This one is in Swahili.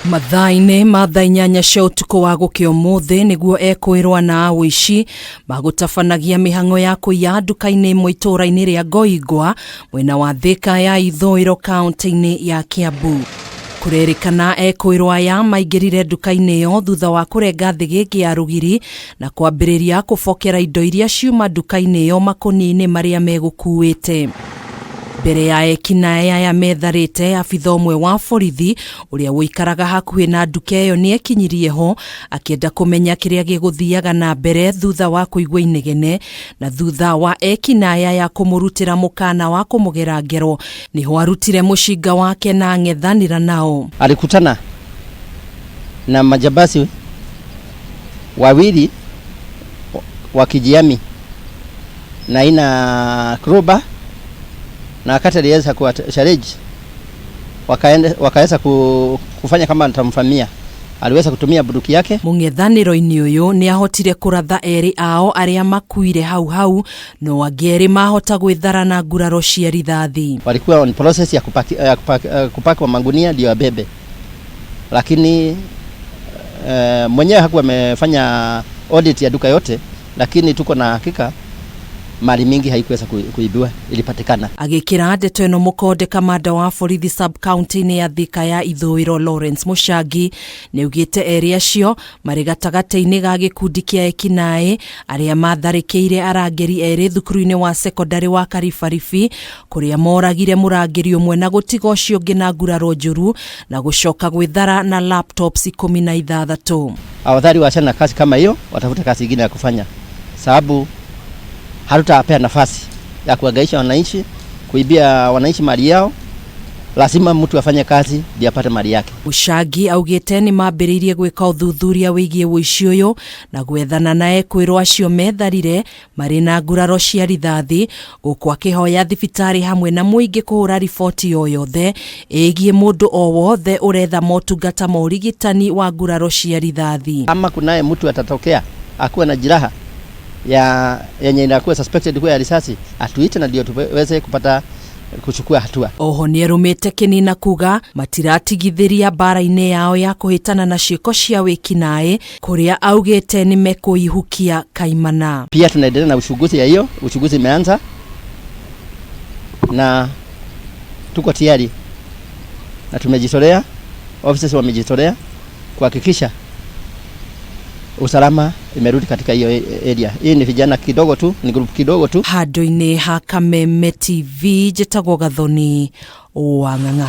Mathaine mathainyanya cia utuku wa gukia umuthi niguo Ekuirwo na WUICI magutafanagia mihango ya KUIYA nduka-ini imwe itura-ini ria Ngoingwa mwena wa Thika ya Ithũĩro kaunti-ini ya KIAMBU. Kurerikana Ekuirwo aya maingirire nduka-ini yo thutha wa kurenga thigiki ya rugiri na kwambiriria kufokera indo iria ciuma nduka-ini yo makoni-ini maria megukuite. Mbere ya ekinae aya metharite afitha umwe wa borithi uria wikaraga hakuhi na nduka iyo ni ekinyirie ho akienda kumenya kiria giguthiaga na mbere thutha wa kuigwa inegene na thutha wa ekinae aya kumurutira mukana wa kumugera ngero niho arutire mushinga wake na ang'ethanira nao. Alikutana na majabasi wawili wakijiami na ina kroba na wakati aliweza kuwashariji wakaanza kufanya kama atamfamia, aliweza kutumia bunduki yake. Mung'ethaniro-ini uyu ni ahotire kuratha eri ao aria makuire hau no angeri mahota gwithara na nguraro cia rithathi. Walikuwa on process ya kupaki magunia ndio abebe, lakini mwenyewe hakuwa amefanya audit ya duka yote, lakini tuko na hakika mali mingi haikuweza kuibiwa, ilipatikana. Agikira ndeto eno MUKONDE kamanda wa borithi SUB-KAUNTI-INI ya Thika ya Ithũĩro Lawrence Muchangi niugite area cio mari gatagate-ini ga gikundi kia ekinae aria matharikiire arangeri eri thukuru-ini wa secondary wa KARIBARIBI kuria moragire murangeri umwe na gutiga ucio ungi na nguraro njuru na gucoka gwithara na laptops 16. Awathari waachana kazi kama hiyo, watafuta kazi nyingine ya kufanya, sababu hatutapea nafasi ya kuhangaisha wananchi, kuibia wananchi mali yao. Lazima mtu afanye kazi ndio apate mali yake. Muchangi augite ni mambiririe gwika uthuthuria wigie WUICI uyu na gwethana na Ekuirwo acio metharire mari na nguraro cia rithathi gukwa kihoya thibitari hamwe na muingi kuhura riboti yo yothe igie mundu o wothe uretha motungata ma urigitani wa nguraro cia rithathi. Kama kunaye mtu atatokea akuwa na jeraha yenye inakuwa suspected kwa risasi, atuite na ndio tuweze kupata kuchukua hatua. Oho ni erumite kinina kuga matiratigithiria bara-ini yao ya kuhitana na ciiko cia wikinae kuria augite ni mekuihukia kaimana. Pia tunaendelea na uchunguzi ya hiyo, uchunguzi imeanza na tuko tayari na tumejitolea, officers wamejitolea kuhakikisha usalama imerudi katika hiyo area. Hii ni vijana kidogo tu, ni group kidogo tu. Hado-ini ha Kameme TV, jitagwo Gathoni wa Ng'ang'a.